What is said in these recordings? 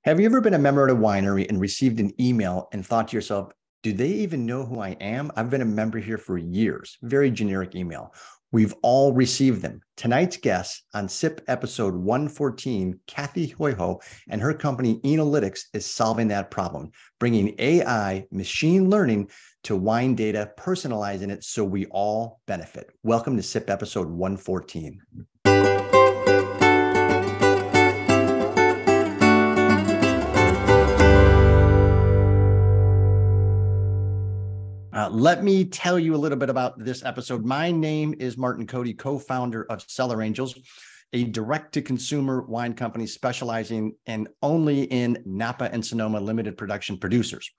Have you ever been a member at a winery and received an email and thought to yourself, do they even know who I am? I've been a member here for years. Very generic email. We've all received them. Tonight's guest on SIP episode 114, Cathy Huyghe, and her company Enolytics is solving that problem, bringing AI, machine learning to wine data, personalizing it so we all benefit. Welcome to SIP episode 114. Let me tell you a little bit about this episode. My name is Martin Cody, co-founder of Cellar Angels, a direct-to-consumer wine company specializing only in Napa and Sonoma limited production producers.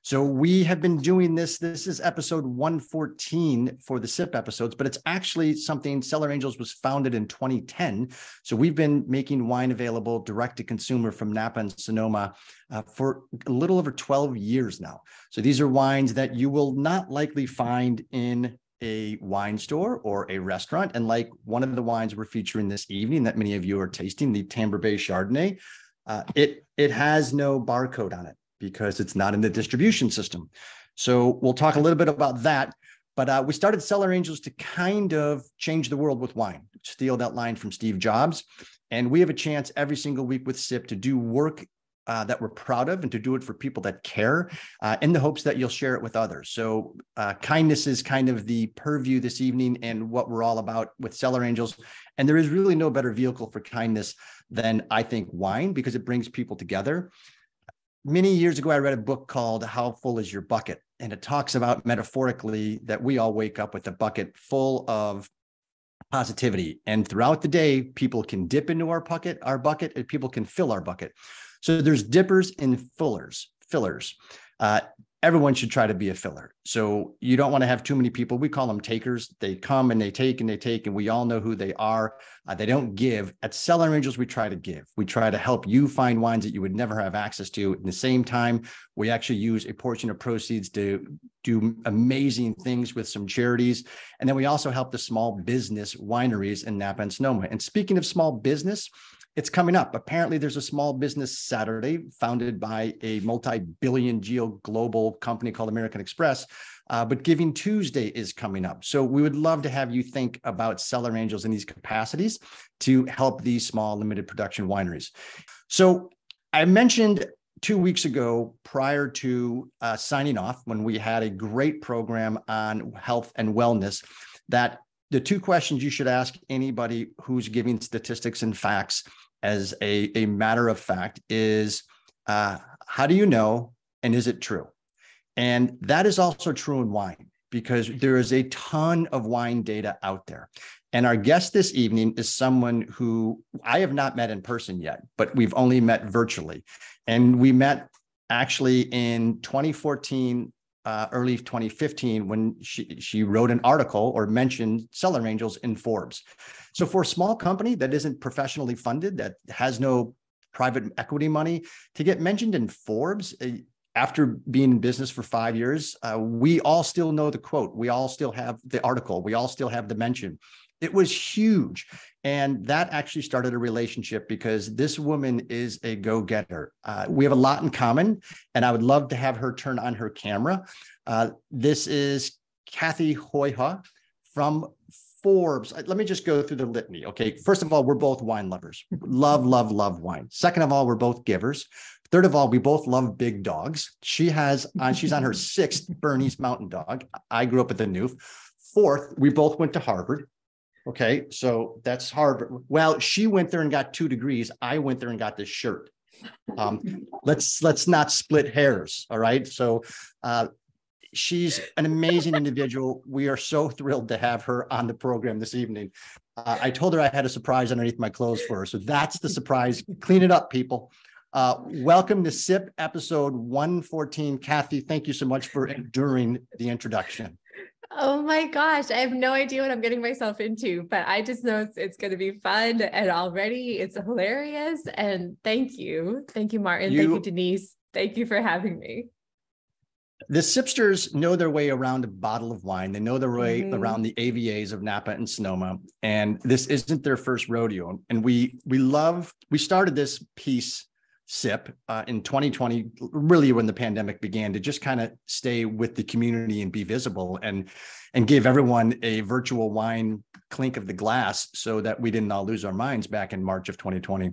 So we have been doing this. This is episode 114 for the SIP episodes, but it's actually something Cellar Angels was founded in 2010. So we've been making wine available direct to consumer from Napa and Sonoma for a little over 12 years now. So these are wines that you will not likely find in a wine store or a restaurant. And like one of the wines we're featuring this evening that many of you are tasting, the Tamber Bey Chardonnay, it has no barcode on it, because it's not in the distribution system. So we'll talk a little bit about that. But we started Cellar Angels to kind of change the world with wine, steal that line from Steve Jobs. And we have a chance every single week with SIP to do work that we're proud of and to do it for people that care in the hopes that you'll share it with others. So kindness is kind of the purview this evening and what we're all about with Cellar Angels. And there is really no better vehicle for kindness than, I think, wine, because it brings people together. Many years ago, I read a book called How Full Is Your Bucket? And it talks about metaphorically that we all wake up with a bucket full of positivity. And throughout the day, people can dip into our bucket, and people can fill our bucket. So there's dippers and fillers. Everyone should try to be a filler. So you don't want to have too many people. We call them takers. They come and they take and they take, and we all know who they are. They don't give. At Cellar Angels, we try to give. We try to help you find wines that you would never have access to. At the same time, we actually use a portion of proceeds to do amazing things with some charities. And then we also help the small business wineries in Napa and Sonoma. And speaking of small business, it's coming up. Apparently, there's a small business Saturday founded by a multi-billion global company called American Express. But Giving Tuesday is coming up. So we would love to have you think about Cellar Angels in these capacities to help these small limited production wineries. So I mentioned 2 weeks ago, prior to signing off, when we had a great program on health and wellness, that the two questions you should ask anybody who's giving statistics and facts as a matter of fact is, how do you know, and is it true? And that is also true in wine, because there is a ton of wine data out there. And our guest this evening is someone who I have not met in person yet, but we've only met virtually. And we met actually in 2014, early 2015, when she wrote an article or mentioned Cellar Angels in Forbes. So for a small company that isn't professionally funded, that has no private equity money, to get mentioned in Forbes after being in business for 5 years, we all still know the quote. We all still have the article. We all still have the mention. It was huge. And that actually started a relationship, because this woman is a go-getter. We have a lot in common, and I would love to have her turn on her camera. This is Cathy Huyghe from Forbes. Let me just go through the litany. Okay. First of all, we're both wine lovers. Love, love, love wine. Second of all, we're both givers. Third of all, we both love big dogs. She's on her sixth Bernese Mountain Dog. I grew up at the Newf. Fourth, we both went to Harvard. Okay, so that's Harvard. Well, she went there and got 2 degrees. I went there and got this shirt. Let's not split hairs. All right. So she's an amazing individual. We are so thrilled to have her on the program this evening. I told her I had a surprise underneath my clothes for her. So that's the surprise. Clean it up, people. Welcome to SIP episode 114. Cathy, thank you so much for enduring the introduction. Oh my gosh, I have no idea what I'm getting myself into, but I just know it's going to be fun, and already it's hilarious. And thank you. Thank you, Martin. Thank you, Denise. Thank you for having me. The Sipsters know their way around a bottle of wine. They know their way around the AVAs of Napa and Sonoma. And this isn't their first rodeo. And we started this piece sip in 2020, really when the pandemic began, to just kind of stay with the community and be visible and give everyone a virtual wine clink of the glass so that we didn't all lose our minds back in March of 2020.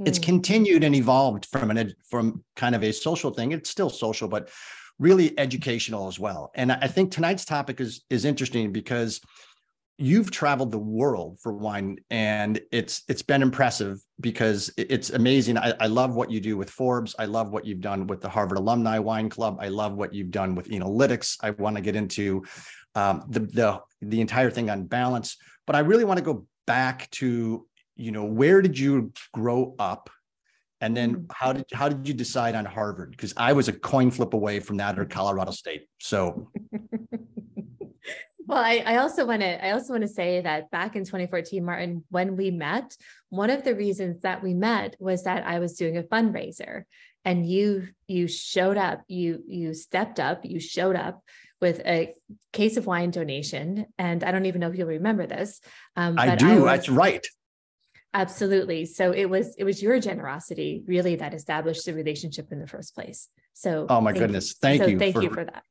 It's continued and evolved from kind of a social thing. It's still social, but really educational as well. And I think tonight's topic is interesting because you've traveled the world for wine, and it's been impressive because it's amazing. I love what you do with Forbes. I love what you've done with the Harvard Alumni Wine Club. I love what you've done with Enolytics. I want to get into the entire thing on balance, but I really want to go back to, where did you grow up? And then how did you decide on Harvard? Because I was a coin flip away from that, or Colorado State. So well, I also want to say that back in 2014, Martin, when we met, one of the reasons that we met was that I was doing a fundraiser, and you showed up, you stepped up, you showed up with a case of wine donation. And I don't even know if you'll remember this. I do. That's right. Absolutely. So it was your generosity really that established the relationship in the first place. So oh my goodness. Thank you. Thank you for that.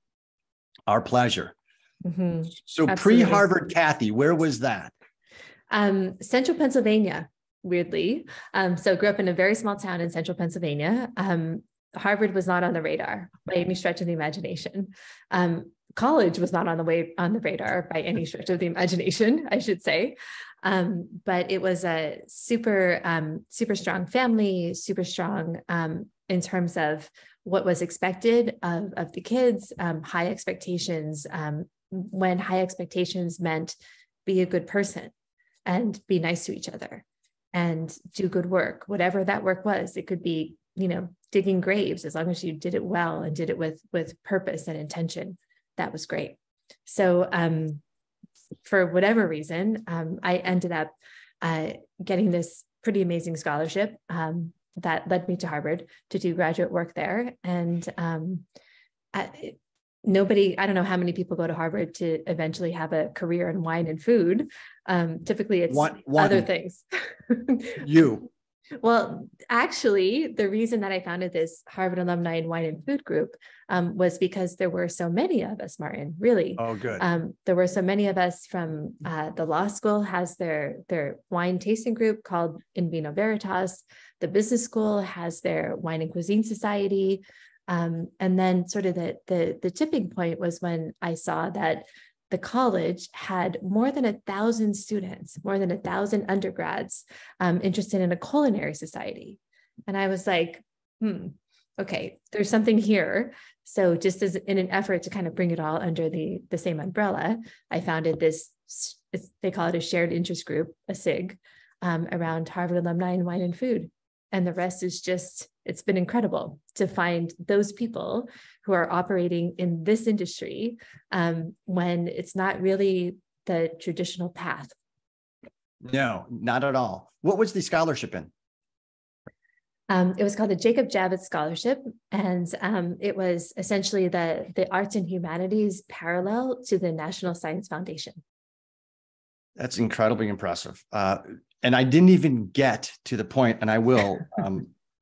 Our pleasure. Mm-hmm. So pre-Harvard Cathy, where was that? Central Pennsylvania, weirdly. So grew up in a very small town in central Pennsylvania. Harvard was not on the radar by any stretch of the imagination. College was not on the radar by any stretch of the imagination, I should say. But it was a super strong family, super strong in terms of what was expected of the kids, high expectations, when high expectations meant be a good person and be nice to each other and do good work, whatever that work was. It could be, digging graves, as long as you did it well and did it with purpose and intention. That was great. So for whatever reason, I ended up getting this pretty amazing scholarship that led me to Harvard to do graduate work there. And I don't know how many people go to Harvard to eventually have a career in wine and food. Typically it's other things. You. Well, actually, the reason that I founded this Harvard Alumni and Wine and Food group was because there were so many of us, Martin, really. Oh, good. There were so many of us from the law school has their wine tasting group called In Vino Veritas. The business school has their wine and cuisine society. And then sort of the tipping point was when I saw that the college had more than 1,000 students, more than 1,000 undergrads interested in a culinary society. And I was like, okay, there's something here. So just as in an effort to kind of bring it all under the same umbrella, I founded this, they call it a shared interest group, a SIG, around Harvard Alumni and Wine and Food. And the rest is just, it's been incredible to find those people who are operating in this industry when it's not really the traditional path. No, not at all. What was the scholarship in? It was called the Jacob Javits Scholarship. And it was essentially the arts and humanities parallel to the National Science Foundation. That's incredibly impressive. And I didn't even get to the point, and I will,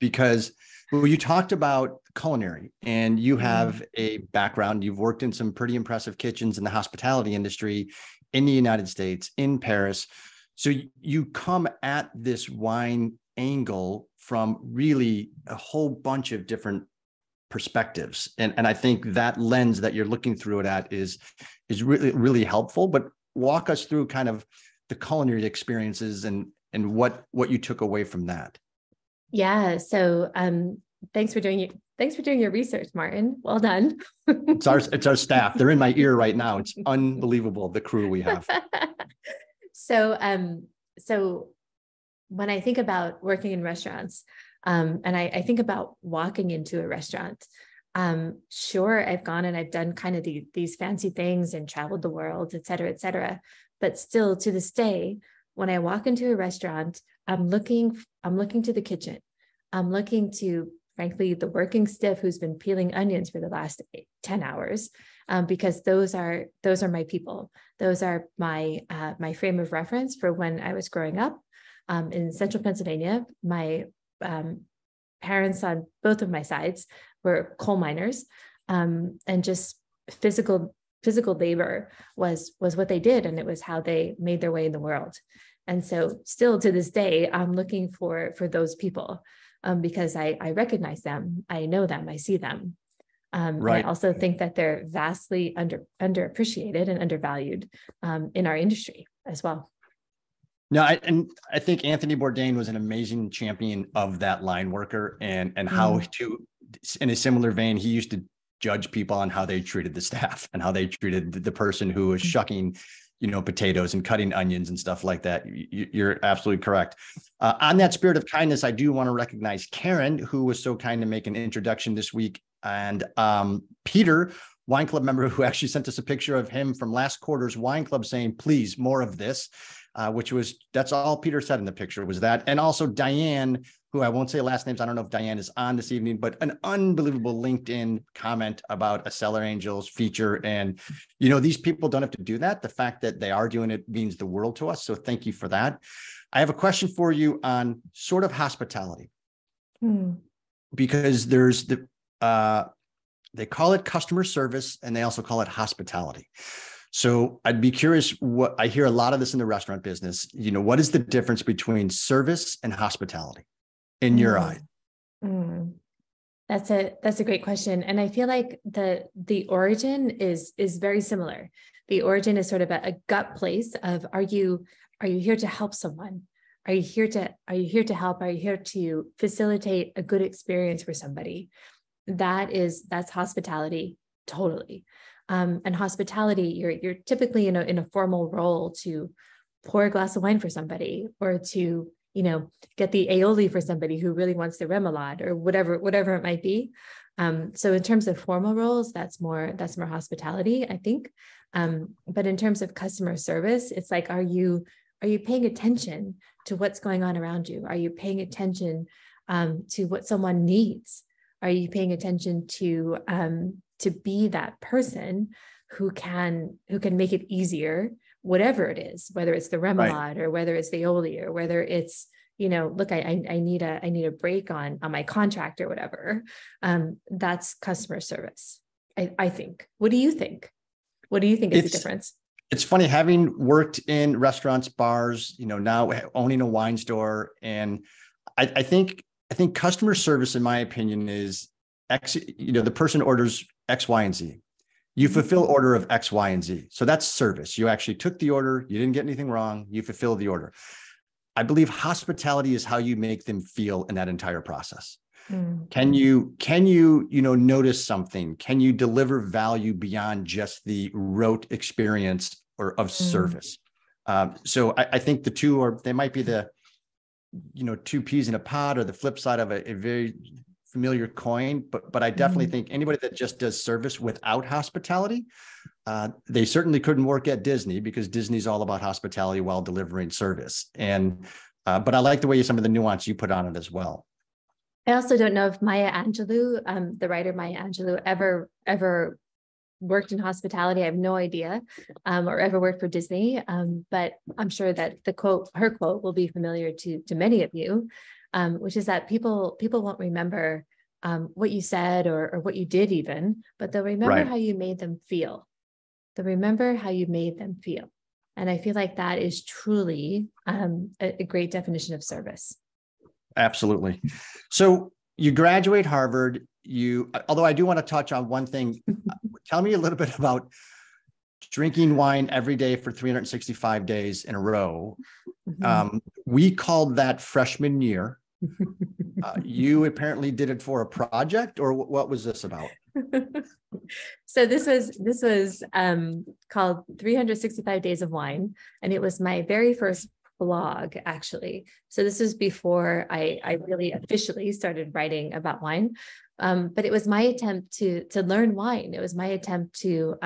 because you talked about culinary, and you have a background. You've worked in some pretty impressive kitchens in the hospitality industry in the United States, in Paris. So you come at this wine angle from really a whole bunch of different perspectives. And I think that lens that you're looking through it at is really, really helpful. But walk us through kind of the culinary experiences and what you took away from that. Yeah. So thanks for doing your research, Martin. Well done. It's our staff. They're in my ear right now. It's unbelievable, the crew we have. So when I think about working in restaurants, and I think about walking into a restaurant, sure, I've gone and I've done kind of these fancy things and traveled the world, et cetera, but still to this day, when I walk into a restaurant, I'm looking to the kitchen. I'm looking to, frankly, the working stiff who's been peeling onions for the last 10 hours, because those are my people. Those are my frame of reference for when I was growing up in central Pennsylvania. My parents on both of my sides were coal miners, and just physical labor was what they did, and it was how they made their way in the world. And so still to this day, I'm looking for those people, because I recognize them, I know them, I see them. And I also think that they're vastly underappreciated and undervalued in our industry as well. No, I think Anthony Bourdain was an amazing champion of that line worker, and how to, in a similar vein, he used to judge people on how they treated the staff and how they treated the person who was shucking, potatoes and cutting onions and stuff like that. You're absolutely correct. On that spirit of kindness, I do want to recognize Karen, who was so kind to make an introduction this week, and Peter, wine club member, who actually sent us a picture of him from last quarter's wine club saying, please, more of this, that's all Peter said in the picture was that. And also Diane, who I won't say last names. I don't know if Diane is on this evening, but an unbelievable LinkedIn comment about a Cellar Angels feature. And, these people don't have to do that. The fact that they are doing it means the world to us. So thank you for that. I have a question for you on sort of hospitality, because there's they call it customer service and they also call it hospitality. So I'd be curious, what I hear a lot of this in the restaurant business, what is the difference between service and hospitality in your eye? That's a great question. And I feel like the origin is very similar. The origin is sort of a gut place of, are you here to help someone? Are you here to help? Are you here to facilitate a good experience for somebody? That's hospitality, totally. And hospitality, you're typically in a formal role to pour a glass of wine for somebody, or to get the aioli for somebody who really wants the remoulade, or whatever it might be. So in terms of formal roles, that's more hospitality, I think. But in terms of customer service, it's like, are you paying attention to what's going on around you? Are you paying attention to what someone needs? Are you paying attention to be that person who can make it easier, whatever it is, whether it's the remoulade, or whether it's the aioli, or whether it's, look, I need a break on my contract or whatever. That's customer service, I think. What do you think? What do you think is the difference? It's funny, having worked in restaurants, bars, now owning a wine store. And I think customer service, in my opinion, is the person orders X, Y, and Z. You fulfill order of X, Y, and Z. So that's service. You actually took the order. You didn't get anything wrong. You fulfilled the order. I believe hospitality is how you make them feel in that entire process. Can you notice something? Can you deliver value beyond just the rote experience or of service? So I think the two they might be the, two peas in a pod, or the flip side of a very familiar coin, but I definitely think anybody that just does service without hospitality, they certainly couldn't work at Disney, because Disney's all about hospitality while delivering service. And but I like the way some of the nuance you put on it as well. I also don't know if Maya Angelou, the writer Maya Angelou, ever worked in hospitality. I have no idea, or ever worked for Disney. But I'm sure that her quote will be familiar to many of you, which is that people won't remember what you said or what you did even, but they'll remember how you made them feel. They'll remember how you made them feel. And I feel like that is truly a great definition of service. Absolutely. So you graduate Harvard, although I do want to touch on one thing, tell me a little bit about drinking wine every day for 365 days in a row. We called that freshman year. You apparently did it for a project, or what was this about? So this was called 365 Days of Wine, and it was my very first blog, actually. So this was before I really officially started writing about wine. But it was my attempt to learn wine. It was my attempt to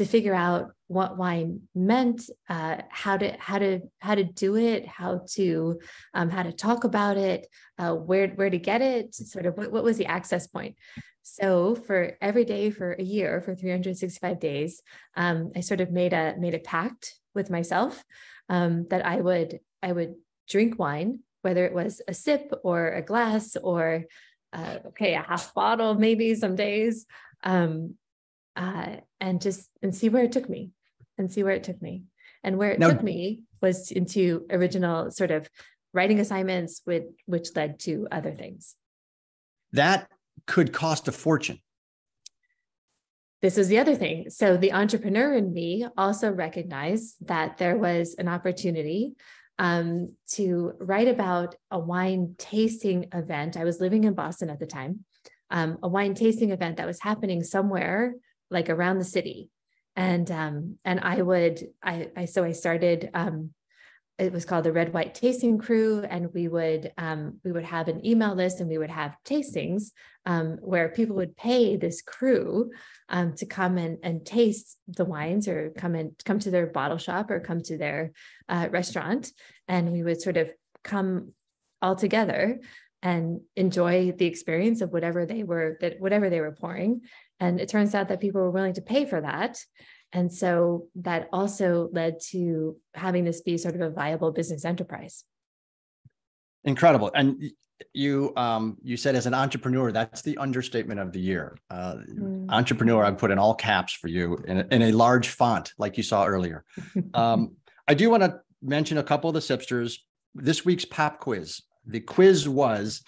figure out what wine meant, how to do it, how to talk about it, where to get it, sort of what was the access point. So for every day for a year, for 365 days, I sort of made a pact with myself that I would drink wine whether it was a sip or a glass or, a half bottle, maybe some days, and see where it took me and see where it took me. And where it took me was into original sort of writing assignments, which led to other things. That could cost a fortune. This is the other thing. So the entrepreneur in me also recognized that there was an opportunity to write about a wine tasting event. I was living in Boston at the time, a wine tasting event that was happening somewhere like around the city. And I started, it was called the Red White Tasting Crew. And we would have an email list, and we would have tastings where people would pay this crew to come and taste the wines, or come to their bottle shop, or come to their restaurant. And we would sort of come all together and enjoy the experience of whatever they were pouring. And it turns out that people were willing to pay for that. And so that also led to having this be sort of a viable business enterprise. Incredible. And you said, as an entrepreneur, that's the understatement of the year. Entrepreneur, I put in all caps for you in a large font, like you saw earlier. I do want to mention a couple of the sipsters. This week's pop quiz. The quiz was,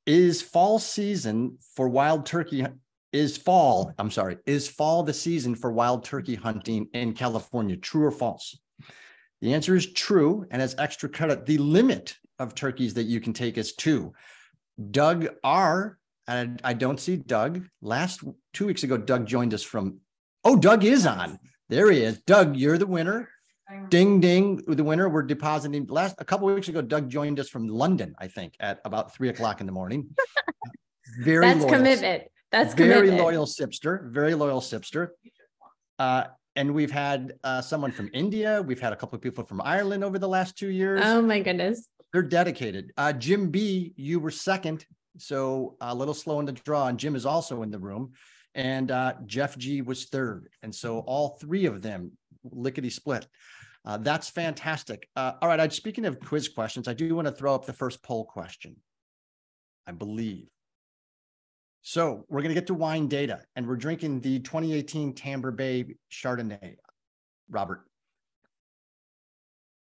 is fall the season for wild turkey hunting in California? True or false? The answer is true. And as extra credit, the limit of turkeys that you can take is 2. Doug R. And I don't see Doug. 2 weeks ago, Doug joined us from, Doug is on. There he is. Doug, you're the winner. Ding, ding. The winner. We're depositing. A couple of weeks ago, Doug joined us from London, I think, at about 3:00 in the morning. That's loyal. Commitment. That's very commitment. loyal sipster. Very loyal sipster. And we've had someone from India. We've had a couple of people from Ireland over the last 2 years. Oh my goodness. They're dedicated. Jim B, you were second, so a little slow in the draw. And Jim is also in the room. And Jeff G was third. And so all 3 of them lickety split. That's fantastic. All right. Speaking of quiz questions, I do want to throw up the first poll question, I believe. So we're going to get to wine data, and we're drinking the 2018 Tamber Bey Chardonnay, Robert.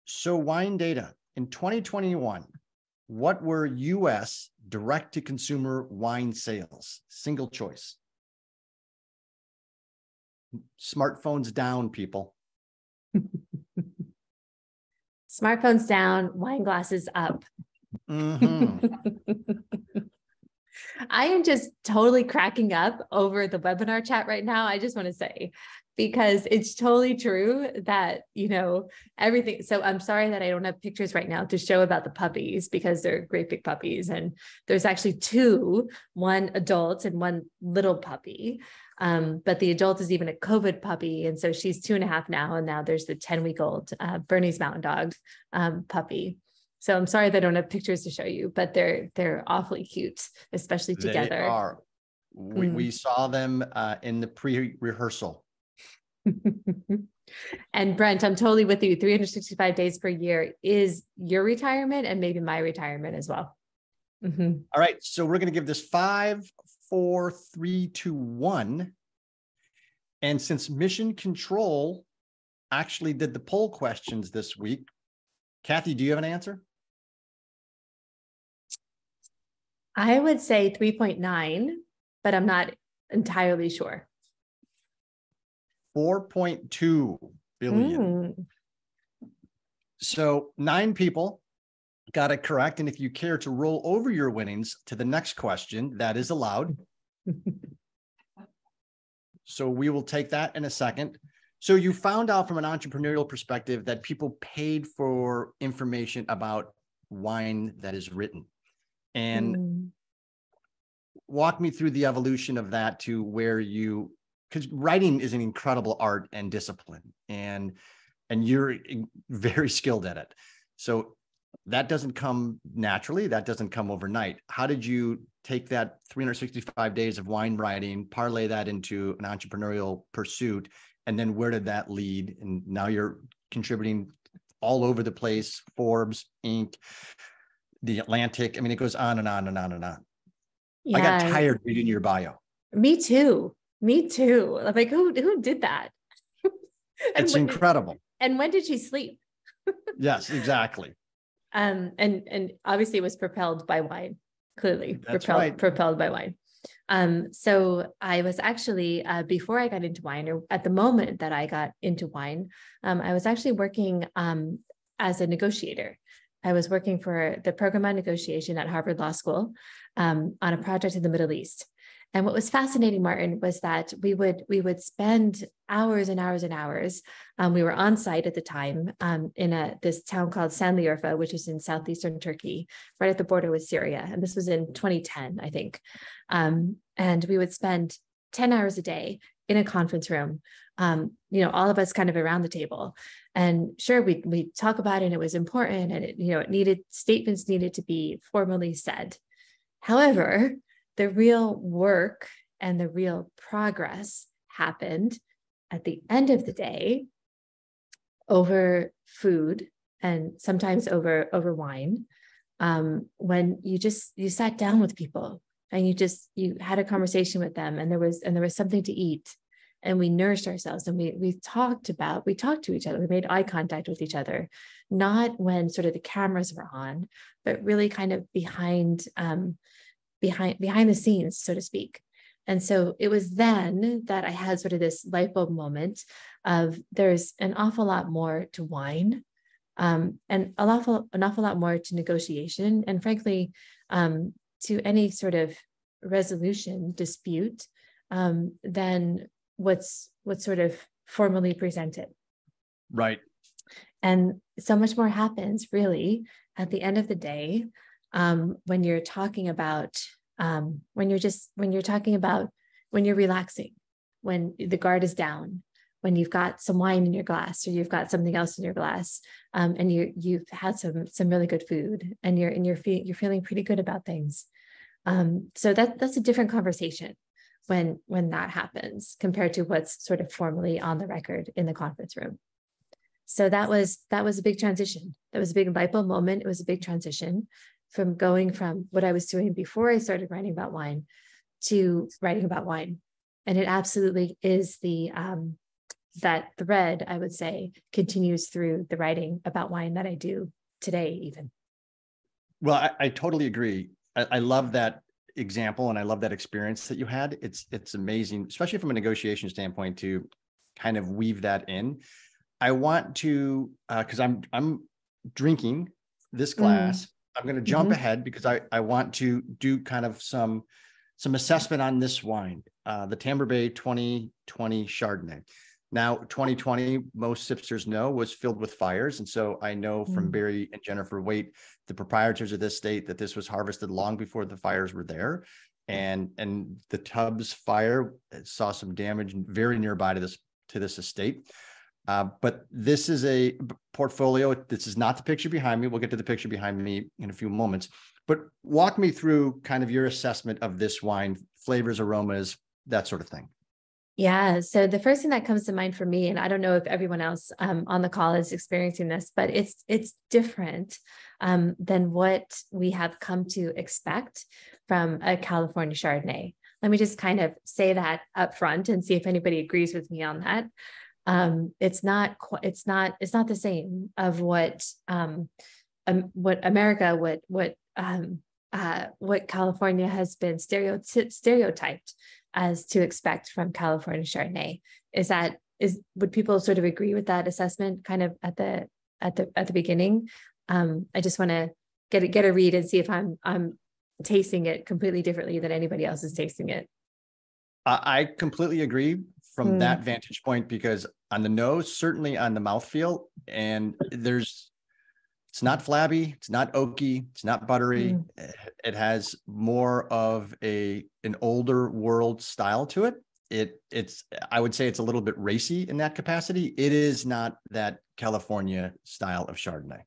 So wine data in 2021, what were U.S. direct-to-consumer wine sales? Single choice. Smartphones down, people. Smartphones down, wine glasses up. Mm-hmm. I am just totally cracking up over the webinar chat right now. I just want to say, because it's totally true that, everything. So I'm sorry that I don't have pictures right now to show about the puppies, because they're great big puppies. And there's actually 2, one adult and one little puppy. But the adult is even a COVID puppy. And so she's 2.5 now. And now there's the 10-week-old Bernese Mountain Dog puppy. So I'm sorry that I don't have pictures to show you, but they're awfully cute, especially together. They are. We saw them in the pre-rehearsal. And Brent, I'm totally with you. 365 days per year is your retirement, and maybe my retirement as well. Mm-hmm. All right. So we're going to give this 5, 4, 3, 2, 1. And since Mission Control actually did the poll questions this week, Cathy, do you have an answer? I would say 3.9, but I'm not entirely sure. 4.2 billion. So 9 people got it correct. And if you care to roll over your winnings to the next question, that is allowed. So we will take that in a second. So you found out from an entrepreneurial perspective that people paid for information about wine that is written. And walk me through the evolution of that to where because writing is an incredible art and discipline, and you're very skilled at it. So that doesn't come naturally. That doesn't come overnight. How did you take that 365 days of wine writing, parlay that into an entrepreneurial pursuit? And then where did that lead? And now you're contributing all over the place, Forbes, Inc., the Atlantic. I mean, it goes on and on and on and on. Yeah. I got tired reading your bio. Me too. Me too. I'm like, who did that? It's incredible. And when did she sleep? Yes, exactly. And obviously it was propelled by wine, clearly. That's right. Propelled by wine. So I was actually, before I got into wine, or at the moment that I got into wine, I was actually working as a negotiator. I was working for the program on negotiation at Harvard Law School on a project in the Middle East. And what was fascinating, Martin, was that we would spend hours and hours and hours. We were on site at the time in this town called Sanliurfa, which is in southeastern Turkey, right at the border with Syria. And this was in 2010, I think. And we would spend 10 hours a day in a conference room, all of us kind of around the table. And sure, we talk about it, and it was important, and statements needed to be formally said. However, the real work and the real progress happened at the end of the day over food and sometimes over wine, when you sat down with people and you had a conversation with them, and there was something to eat, and we nourished ourselves, and we talked to each other. We made eye contact with each other, not when sort of the cameras were on, but really kind of behind the scenes, so to speak. And so it was then that I had sort of this light bulb moment of there's an awful lot more to wine, and an awful lot more to negotiation, and frankly, to any sort of resolution dispute, than what's sort of formally presented. Right. And so much more happens really at the end of the day, when you're talking about, when you're relaxing, when the guard is down, when you've got some wine in your glass, or you've got something else in your glass, and you've had some really good food, and you're feeling pretty good about things. So that's a different conversation when that happens compared to what's sort of formally on the record in the conference room. So that was a big transition. That was a big light bulb moment. It was a big transition from going from what I was doing before I started writing about wine to writing about wine. And it absolutely is that thread, I would say, continues through the writing about wine that I do today, even. Well, I totally agree. I love that example, and I love that experience that you had. It's amazing, especially from a negotiation standpoint, to kind of weave that in. I want to, because I'm drinking this glass. I'm going to jump ahead because I want to do kind of some assessment on this wine, the Tamber Bey 2020 Chardonnay. Now, 2020, most sipsters know, was filled with fires. And so I know from Barry and Jennifer Waite, the proprietors of this state, that this was harvested long before the fires were there. And the Tubbs fire saw some damage very nearby to this estate. But this is a portfolio. This is not the picture behind me. We'll get to the picture behind me in a few moments. But walk me through kind of your assessment of this wine, flavors, aromas, that sort of thing. Yeah. So the first thing that comes to mind for me, and I don't know if everyone else on the call is experiencing this, but it's different than what we have come to expect from a California Chardonnay. Let me just kind of say that up front and see if anybody agrees with me on that. It's not the same of what America, what California has been stereotyped as to expect from California Chardonnay. Would people sort of agree with that assessment kind of at the beginning? I just want to get a read and see if I'm tasting it completely differently than anybody else is tasting it. I completely agree from that vantage point, because on the nose, certainly on the mouthfeel, and it's not flabby, it's not oaky, it's not buttery. It has more of an older world style to it. I would say it's a little bit racy in that capacity. It is not that California style of Chardonnay.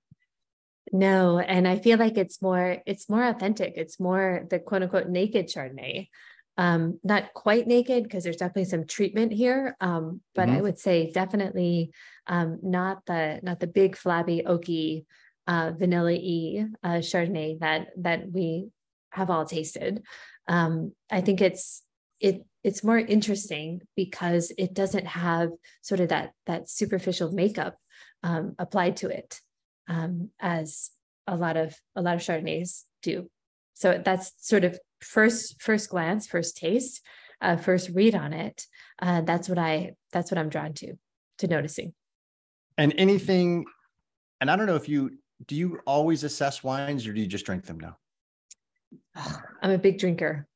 No, and I feel like it's more authentic. It's more the quote unquote naked Chardonnay. Not quite naked, because there's definitely some treatment here. But I would say definitely not the big flabby oaky vanilla-y Chardonnay that we have all tasted. I think it's more interesting because it doesn't have sort of that superficial makeup applied to it, as a lot of Chardonnays do. So that's sort of first glance, first taste, first read on it. That's what I'm drawn to noticing. And anything, and I don't know if do you always assess wines or do you just drink them now? I'm a big drinker.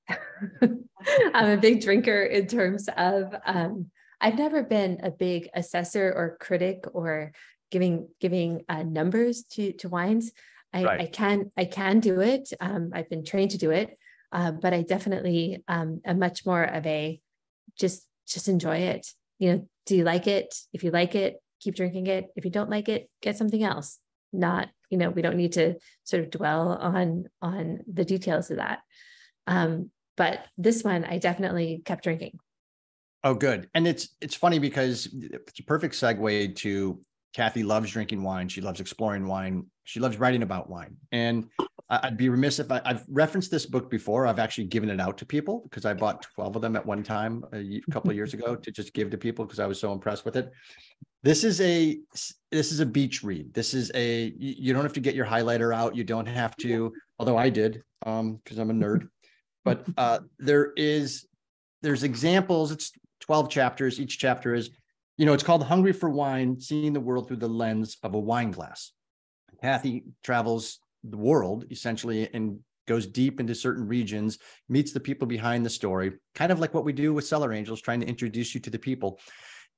I'm a big drinker in terms of, I've never been a big assessor or critic or giving numbers to wines. I can do it. I've been trained to do it. But I definitely am much more of a just enjoy it. Do you like it? If you like it, keep drinking it. If you don't like it, get something else. Not, we don't need to sort of dwell on the details of that. But this one, I definitely kept drinking. Oh, good. And it's funny because it's a perfect segue to Cathy loves drinking wine. She loves exploring wine. She loves writing about wine. And I'd be remiss if I've referenced this book before. I've actually given it out to people because I bought 12 of them at one time a couple of years ago to just give to people because I was so impressed with it. This is a beach read. You don't have to get your highlighter out. You don't have to, although I did, because I'm a nerd. But there's examples. It's 12 chapters. Each chapter is, it's called Hungry for Wine, Seeing the World Through the Lens of a Wine Glass. Cathy travels the world essentially and goes deep into certain regions, meets the people behind the story, kind of like what we do with Cellar Angels, trying to introduce you to the people,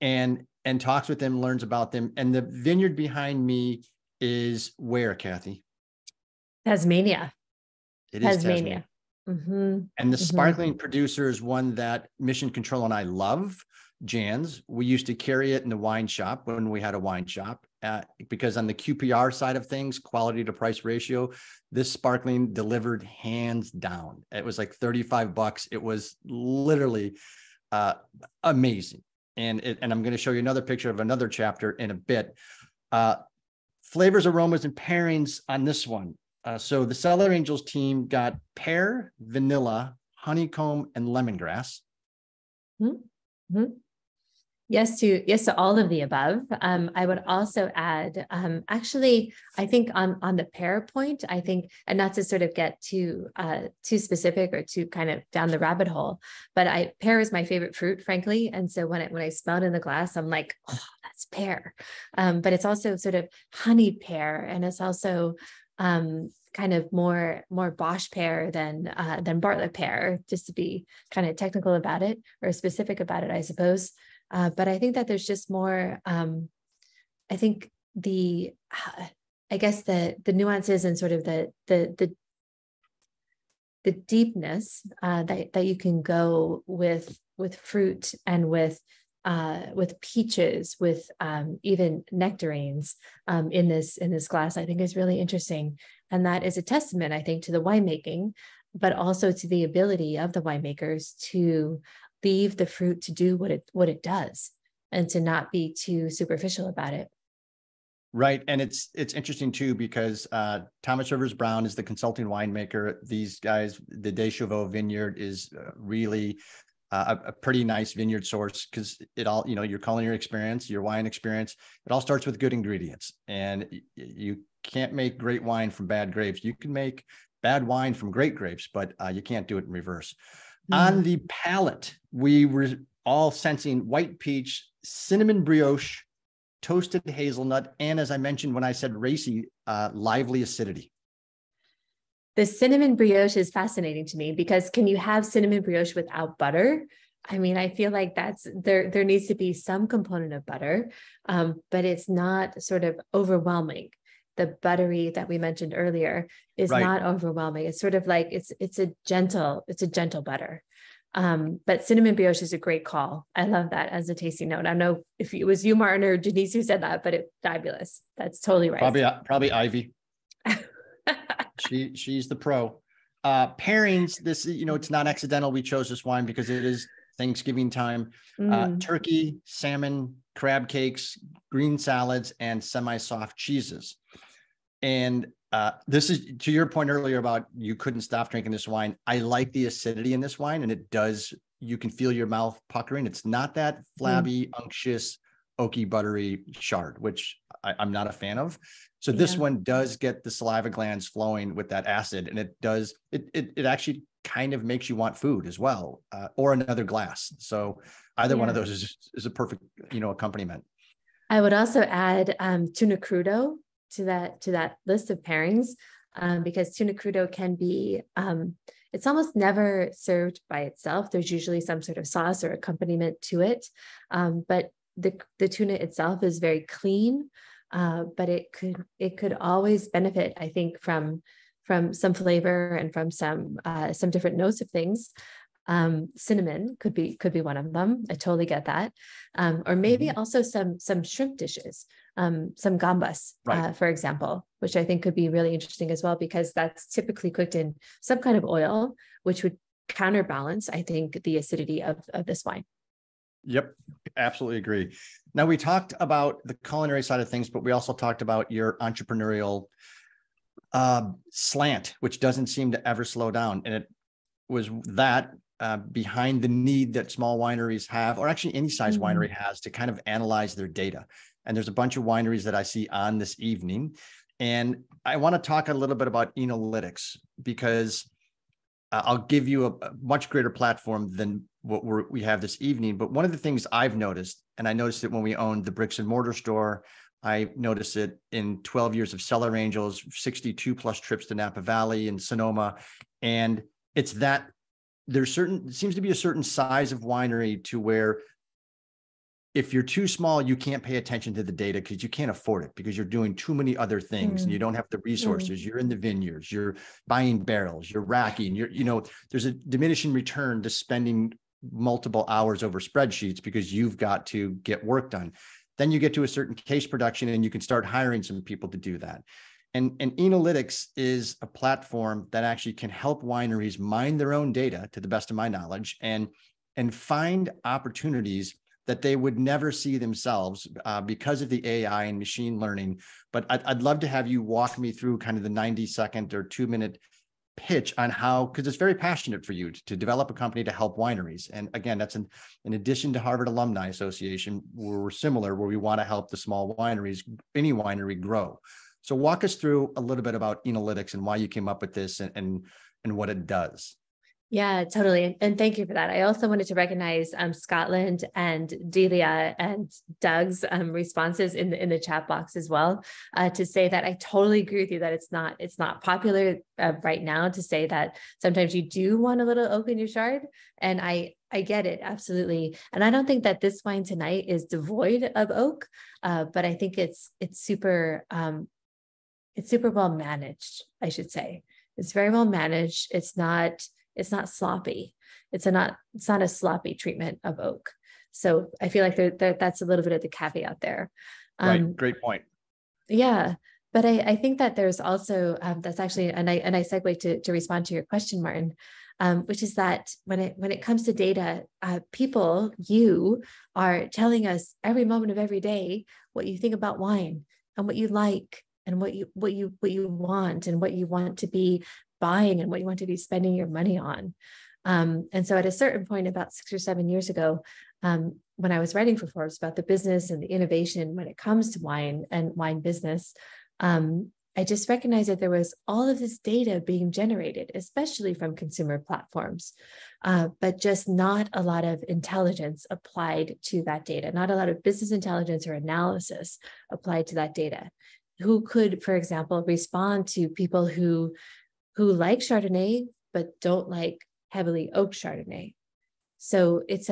and talks with them, learns about them. And the vineyard behind me is where, Cathy? Tasmania. It is Tasmania. Mm-hmm. And the sparkling producer is one that Mission Control and I love, Jan's. We used to carry it in the wine shop when we had a wine shop, because on the QPR side of things, quality to price ratio, this sparkling delivered hands down. It was like $35. It was literally amazing. And I'm going to show you another picture of another chapter in a bit. Flavors, aromas, and pairings on this one. So the Cellar Angels team got pear, vanilla, honeycomb, and lemongrass. Mm-hmm. Yes to all of the above. I would also add, actually, I think on the pear point, I think, and not to sort of get too specific or too kind of down the rabbit hole, but pear is my favorite fruit, frankly. And so when I smell it in the glass, I'm like, oh, that's pear. But it's also sort of honey pear, and it's also kind of more Bosch pear than Bartlett pear, just to be kind of technical about it or specific about it, I suppose. But I think that there's just more, I think I guess the nuances and sort of the deepness that you can go with fruit and with peaches, with even nectarines in this glass, I think is really interesting. And that is a testament, I think, to the winemaking, but also to the ability of the winemakers to leave the fruit to do what it does and to not be too superficial about it. Right. And it's interesting too, because Thomas Rivers Brown is the consulting winemaker. These guys, the Des Chevaux vineyard is really a pretty nice vineyard source, because it all, your culinary experience, your wine experience, it all starts with good ingredients. And you can't make great wine from bad grapes. You can make bad wine from great grapes, but you can't do it in reverse. On the palate, we were all sensing white peach, cinnamon brioche, toasted hazelnut, and as I mentioned when I said racy, lively acidity. The cinnamon brioche is fascinating to me, because can you have cinnamon brioche without butter? I mean, I feel like there needs to be some component of butter, but it's not sort of overwhelming. The buttery that we mentioned earlier is not overwhelming. It's sort of like it's a gentle butter. But cinnamon brioche is a great call. I love that as a tasting note. I don't know if it was you, Martin, or Denise who said that, but it's fabulous. That's totally right. Probably Ivy. She's the pro. Pairings, this, it's not accidental. We chose this wine because it is Thanksgiving time. Turkey, salmon, crab cakes, green salads, and semi-soft cheeses. And this is to your point earlier about you couldn't stop drinking this wine. I like the acidity in this wine, and it does, you can feel your mouth puckering. It's not that flabby, unctuous, oaky, buttery chard, which I'm not a fan of. So this one does get the saliva glands flowing with that acid, and it actually kind of makes you want food as well, or another glass. So either one of those is a perfect, accompaniment. I would also add tuna crudo to that list of pairings, because tuna crudo can be, it's almost never served by itself. There's usually some sort of sauce or accompaniment to it. But the tuna itself is very clean, but it could always benefit, I think, from some flavor and from some different notes of things. Cinnamon could be one of them. I totally get that. Or maybe also some shrimp dishes, some gambas, for example, which I think could be really interesting as well, because that's typically cooked in some kind of oil, which would counterbalance, I think, the acidity of this wine. Yep, absolutely agree. Now, we talked about the culinary side of things, but we also talked about your entrepreneurial slant, which doesn't seem to ever slow down. And it was that behind the need that small wineries have, or actually any size winery has, to kind of analyze their data. And there's a bunch of wineries that I see on this evening. And I want to talk a little bit about Enolytics, because I'll give you a much greater platform than what we have this evening. But one of the things I've noticed, and I noticed it when we owned the bricks and mortar store, I noticed it in 12 years of Cellar Angels, 62 plus trips to Napa Valley and Sonoma. And it's that there seems to be a certain size of winery to where if you're too small, you can't pay attention to the data because you can't afford it, because you're doing too many other things and you don't have the resources. You're in the vineyards, you're buying barrels, you're racking, there's a diminishing return to spending multiple hours over spreadsheets because you've got to get work done. Then you get to a certain case production and you can start hiring some people to do that. And Enolytics is a platform that actually can help wineries mine their own data, to the best of my knowledge, and find opportunities that they would never see themselves because of the AI and machine learning. But I'd love to have you walk me through kind of the 90-second or 2-minute pitch on how, because it's very passionate for you to develop a company to help wineries. And again, that's in addition to Harvard Alumni Association, where we're similar, where we want to help the small wineries, any winery, grow. So walk us through a little bit about Enolytics and why you came up with this and what it does. Yeah, totally. And thank you for that. I also wanted to recognize Scotland and Delia and Doug's responses in the chat box as well, to say that I totally agree with you that it's not popular right now to say that sometimes you do want a little oak in your chard. And I get it, absolutely. And I don't think that this wine tonight is devoid of oak, but I think it's super well managed, I should say. It's very well managed. It's not sloppy. It's not a sloppy treatment of oak. So I feel like that's a little bit of the caveat there. Right. Great point. Yeah. But I think that there's also, that's actually, and I segue to respond to your question, Martin, which is that when it comes to data, people, you are telling us every moment of every day what you think about wine and what you like and what you want and what you want to be buying and what you want to be spending your money on. And so at a certain point, about 6 or 7 years ago, when I was writing for Forbes about the business and the innovation when it comes to wine and wine business, I just recognized that there was all of this data being generated, especially from consumer platforms, but just not a lot of intelligence applied to that data, not a lot of business intelligence or analysis applied to that data. Who could, for example, respond to people who like Chardonnay, but don't like heavily oak Chardonnay. So that's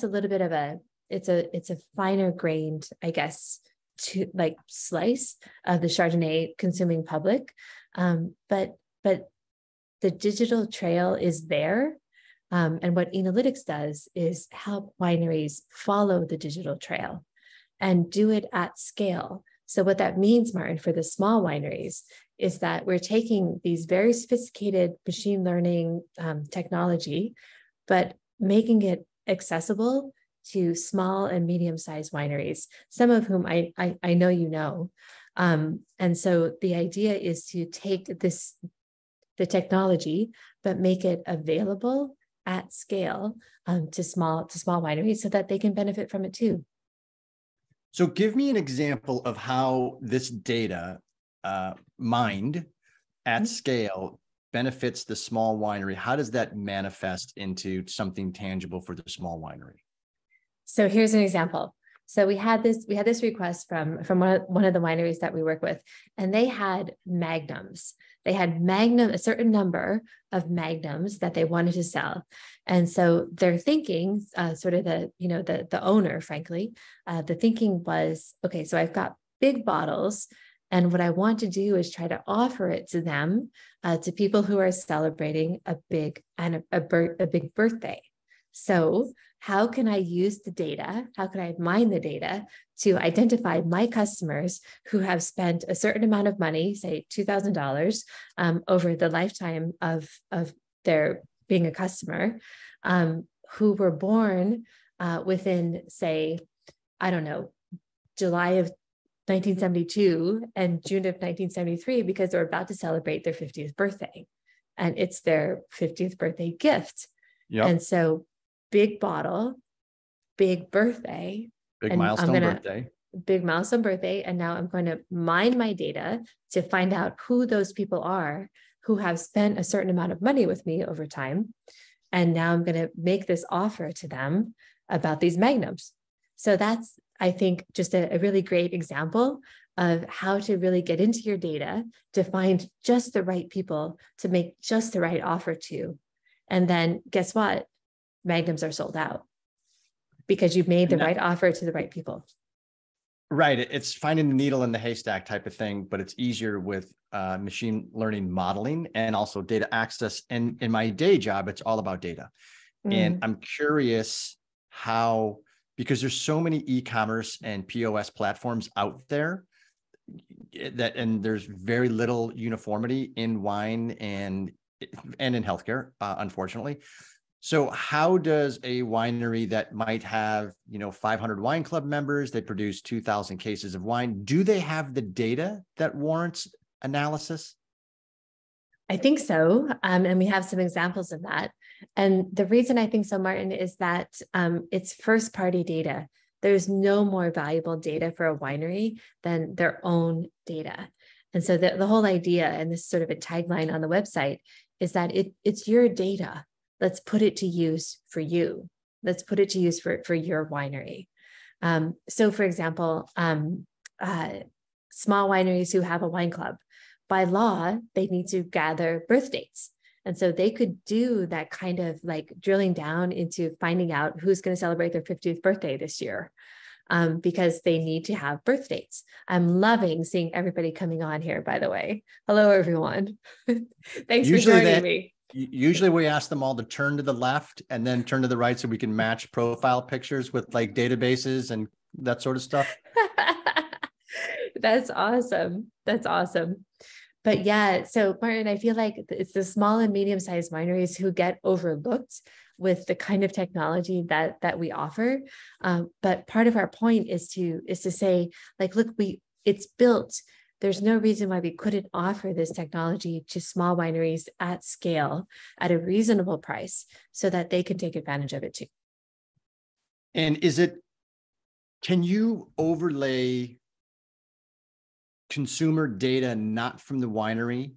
a little bit of it's a finer grained, I guess, to like slice of the Chardonnay consuming public. But the digital trail is there. And what Enolytics does is help wineries follow the digital trail and do it at scale. So what that means, Martin, for the small wineries is that we're taking these very sophisticated machine learning technology, but making it accessible to small and medium-sized wineries, some of whom I know you know. And so the idea is to take the technology, but make it available at scale to small wineries so that they can benefit from it too. So give me an example of how this data mined at scale benefits the small winery. How does that manifest into something tangible for the small winery? So here's an example. So we had this request from one of the wineries that we work with, and they had magnums. They had a certain number of magnums that they wanted to sell. And so their thinking, sort of the owner, frankly, the thinking was, okay, so I've got big bottles, and what I want to do is try to offer it to them, to people who are celebrating a big birthday. So how can I use the data? How can I mine the data to identify my customers who have spent a certain amount of money, say $2,000, over the lifetime of their being a customer, who were born within, say, I don't know, July of 1972 and June of 1973, because they're about to celebrate their 50th birthday. And it's their 50th birthday gift. Yep. And so big bottle, big birthday. Big milestone birthday. Big milestone birthday. And now I'm going to mine my data to find out who those people are who have spent a certain amount of money with me over time. And now I'm going to make this offer to them about these magnums. So that's, I think, just a really great example of how to really get into your data to find just the right people to make just the right offer to. And then guess what? Magnums are sold out because you've made the right offer to the right people. Right. It's finding the needle in the haystack type of thing, but it's easier with machine learning modeling and also data access. And in my day job, it's all about data. And I'm curious how, because there's so many e-commerce and POS platforms out there and there's very little uniformity in wine and in healthcare, unfortunately. So how does a winery that might have, 500 wine club members, they produce 2,000 cases of wine, do they have the data that warrants analysis? I think so. And we have some examples of that. And the reason I think so, Martin, is that it's first party data. There's no more valuable data for a winery than their own data. And so the whole idea, and this is sort of a tagline on the website, is that it's your data. Let's put it to use for you. Let's put it to use for your winery. So for example, small wineries who have a wine club, by law, they need to gather birth dates. And so they could do that kind of like drilling down into finding out who's going to celebrate their 50th birthday this year, because they need to have birth dates. I'm loving seeing everybody coming on here, by the way. Hello, everyone. Thanks for joining me. Usually we ask them all to turn to the left and then turn to the right so we can match profile pictures with like databases and that sort of stuff. That's awesome. That's awesome. But yeah, so Martin, I feel like it's the small and medium-sized wineries who get overlooked with the kind of technology that we offer. But part of our point is to say, like, look, it's built. There's no reason why we couldn't offer this technology to small wineries at scale at a reasonable price so that they can take advantage of it too. And can you overlay consumer data not from the winery,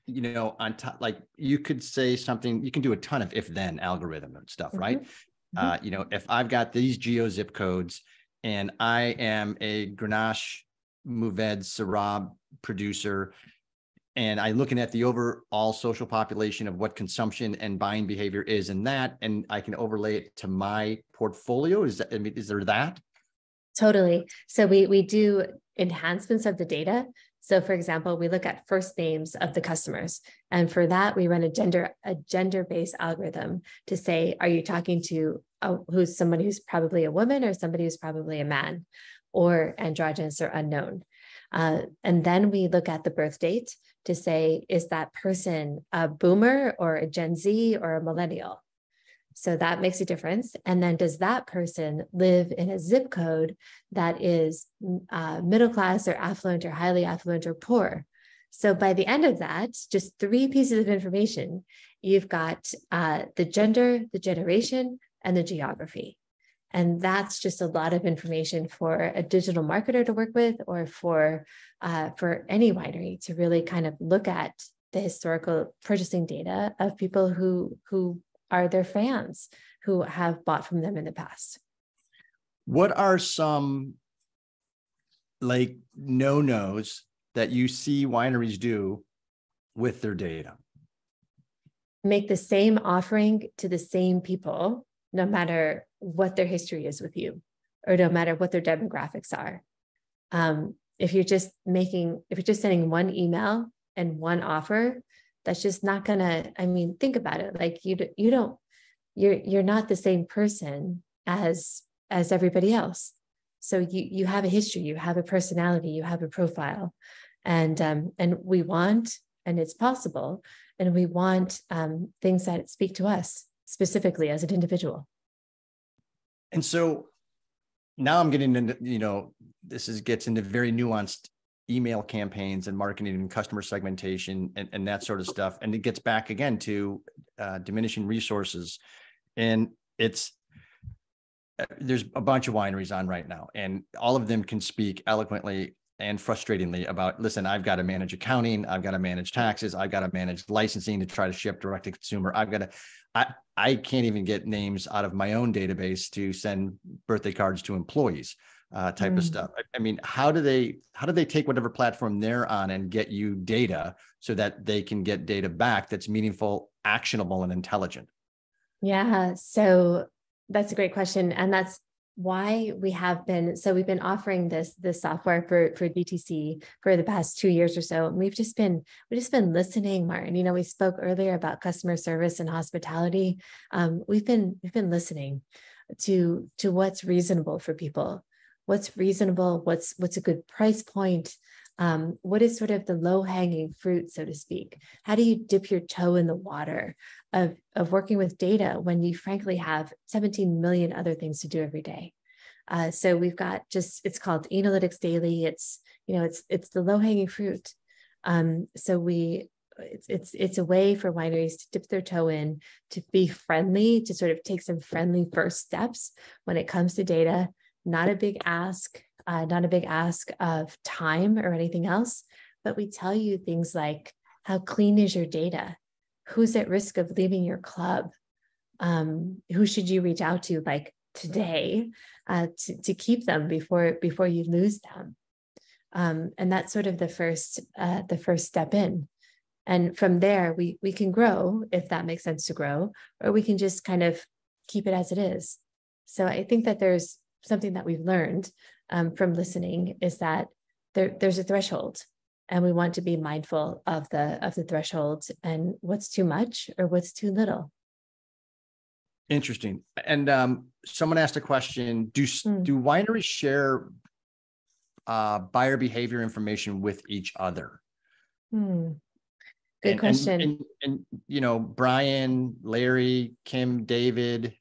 on top? Like you could say something, you can do a ton of if-then algorithm and stuff, right? If I've got these geo zip codes and I am a Grenache Mourvedre Syrah producer, and I'm looking at the overall social population of what consumption and buying behavior is in that, and I can overlay it to my portfolio. Is there that? Totally. So we do enhancements of the data. So for example, we look at first names of the customers. And for that, we run a gender-based algorithm to say, are you talking to who's somebody who's probably a woman or somebody who's probably a man, or androgynous or unknown. And then we look at the birth date to say, is that person a boomer or a Gen Z or a millennial? So that makes a difference. And then does that person live in a zip code that is middle class or affluent or highly affluent or poor? So by the end of that, just 3 pieces of information, you've got the gender, the generation, and the geography. And that's just a lot of information for a digital marketer to work with, or for any winery to really kind of look at the historical purchasing data of people who are their fans, who have bought from them in the past. What are some like no-nos that you see wineries do with their data? Make the same offering to the same people, no matter what their history is with you, or no matter what their demographics are. If you're just sending one email and one offer, that's just not gonna, I mean, think about it. Like you're not the same person as everybody else. So you have a history, you have a personality, you have a profile, and we want, and it's possible, and we want things that speak to us specifically as an individual. And so now I'm getting into, gets into very nuanced email campaigns and marketing and customer segmentation and that sort of stuff. And it gets back again to diminishing resources. And there's a bunch of wineries on right now, and all of them can speak eloquently and frustratingly about, listen, I've got to manage accounting, I've got to manage taxes, I've got to manage licensing to try to ship direct to consumer. I can't even get names out of my own database to send birthday cards to employees, type of stuff. I mean, how do they take whatever platform they're on and get you data so that they can get data back that's meaningful, actionable, and intelligent? Yeah, so that's a great question. And that's why we've been offering this software for DTC for the past 2 years or so. And we've just been listening, Martin. We spoke earlier about customer service and hospitality. We've been listening to what's reasonable for people, what's reasonable, what's a good price point. What is sort of the low-hanging fruit, so to speak? How do you dip your toe in the water of working with data when you frankly have 17 million other things to do every day? So we've got it's called Enolytics Daily. It's the low-hanging fruit. So it's a way for wineries to dip their toe in, to be friendly, to sort of take some friendly first steps when it comes to data. Not a big ask. Not a big ask of time or anything else, but we tell you things like, how clean is your data? Who's at risk of leaving your club? Who should you reach out to like today to keep them before you lose them? And that's sort of the first step in. And from there, we can grow if that makes sense to grow, or we can just kind of keep it as it is. So I think that there's something that we've learned from listening is that there's a threshold, and we want to be mindful of the threshold and what's too much or what's too little. Interesting. And someone asked a question: Do wineries share buyer behavior information with each other? Good question. And Brian, Larry, Kim, David.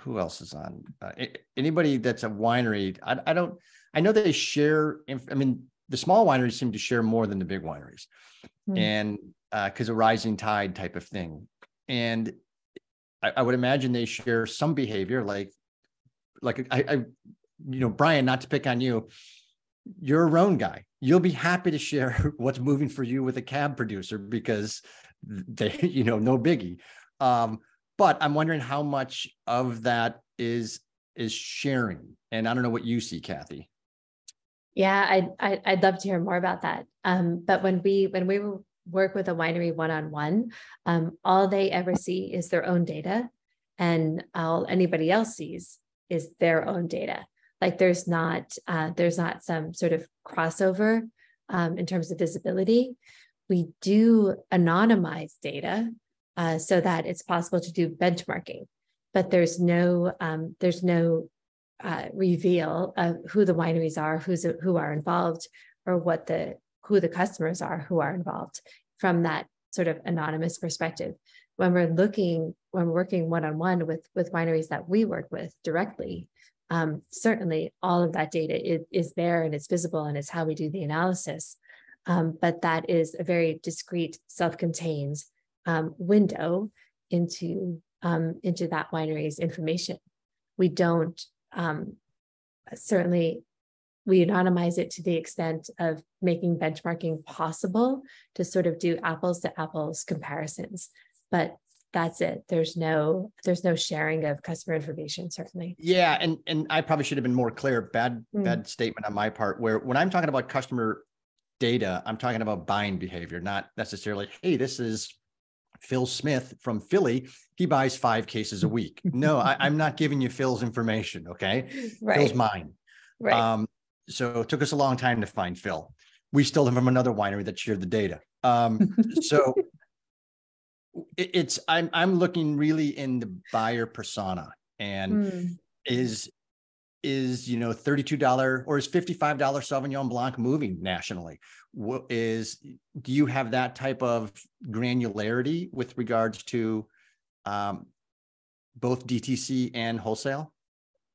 Who else is on? Anybody that's a winery? I know they share. The small wineries seem to share more than the big wineries, and because a rising tide type of thing. And I would imagine they share some behavior, like Brian. Not to pick on you, you're a Rhone guy. You'll be happy to share what's moving for you with a cab producer because they, no biggie. But I'm wondering how much of that is sharing, and I don't know what you see, Cathy. Yeah, I'd love to hear more about that. But when we work with a winery one-on-one, all they ever see is their own data, and all anybody else sees is their own data. Like there's not some sort of crossover in terms of visibility. We do anonymize data. So that it's possible to do benchmarking, but there's no reveal of who the wineries are, who are involved, or who the customers are who are involved from that sort of anonymous perspective. when we're working one-on-one with wineries that we work with directly, certainly all of that data is there and it's visible and it's how we do the analysis. But that is a very discrete, self-contained window into that winery's information. We don't, certainly we anonymize it to the extent of making benchmarking possible to sort of do apples to apples comparisons, but that's it. There's no sharing of customer information, certainly. Yeah. And I probably should have been more clear. Bad statement on my part, where when I'm talking about customer data, I'm talking about buying behavior, not necessarily, hey, this is Phil Smith from Philly. He buys 5 cases a week. No, I'm not giving you Phil's information. Okay. Right. Phil's mine. Right. So it took us a long time to find Phil. We stole him from another winery that shared the data. So I'm looking really in the buyer persona, and is $32 or is $55 Sauvignon Blanc moving nationally? Do you have that type of granularity with regards to both DTC and wholesale?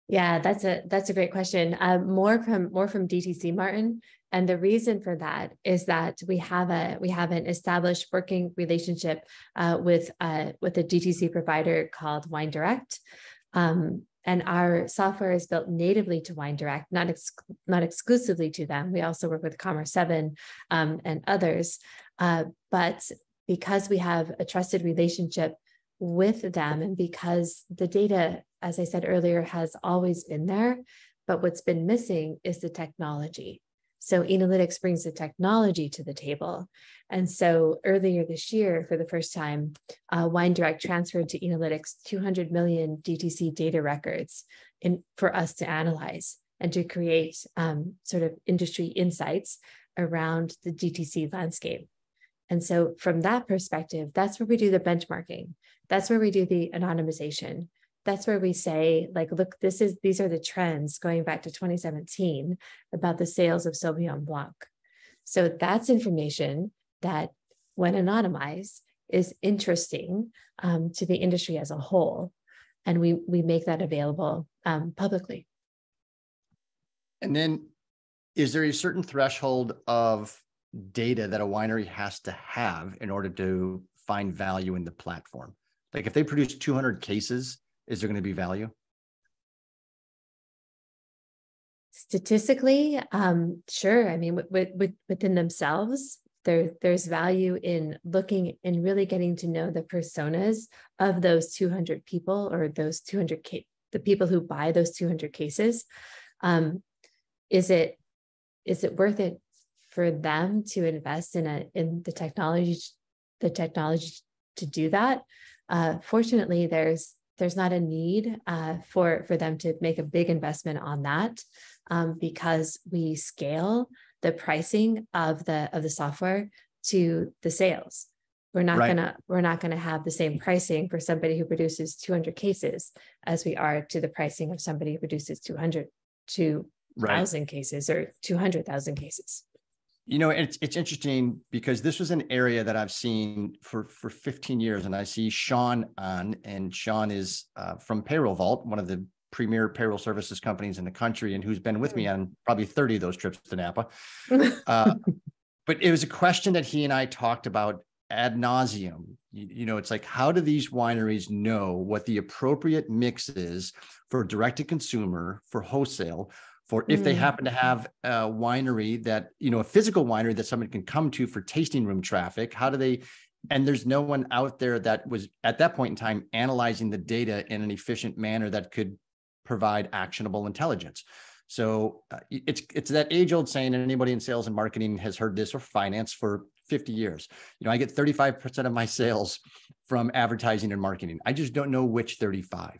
Yeah, that's a great question. More from DTC, Martin. And the reason for that is that we have an established working relationship with a DTC provider called Wine Direct. And our software is built natively to Wine Direct, not exclusively to them. We also work with Commerce 7 and others. But because we have a trusted relationship with them, and because the data, as I said earlier, has always been there, but what's been missing is the technology. So Enolytics brings the technology to the table. And so earlier this year, for the first time, Wine Direct transferred to Enolytics 200 million DTC data records for us to analyze and to create sort of industry insights around the DTC landscape. And so from that perspective, that's where we do the benchmarking. That's where we do the anonymization. That's where we say, like, look, these are the trends going back to 2017 about the sales of Sauvignon Blanc. So that's information that, when anonymized, is interesting to the industry as a whole. And we make that available publicly. And then, is there a certain threshold of data that a winery has to have in order to find value in the platform? Like, if they produce 200 cases, is there going to be value? Statistically, sure. I mean, within themselves, there's value in looking and really getting to know the personas of those 200 people, or those 200 the people who buy those 200 cases. Is it worth it for them to invest in the technology to do that? Fortunately, there's not a need for them to make a big investment on that, because we scale the pricing of the software to the sales. We're not gonna have the same pricing for somebody who produces 200 cases as we are to the pricing of somebody who produces 2,000 cases or 200,000 cases. It's interesting, because this was an area that I've seen for 15 years, and I see Sean on, and Sean is from Payroll Vault, one of the premier payroll services companies in the country, and who's been with me on probably 30 of those trips to Napa. But it was a question that he and I talked about ad nauseum. It's like, how do these wineries know what the appropriate mix is for direct to consumer, for wholesale, for if they happen to have a winery that, a physical winery that somebody can come to for tasting room traffic? How do they, and there's no one out there that was at that point in time analyzing the data in an efficient manner that could provide actionable intelligence. So it's that age old saying, and anybody in sales and marketing has heard this, or finance, for 50 years. I get 35% of my sales from advertising and marketing. I just don't know which 35.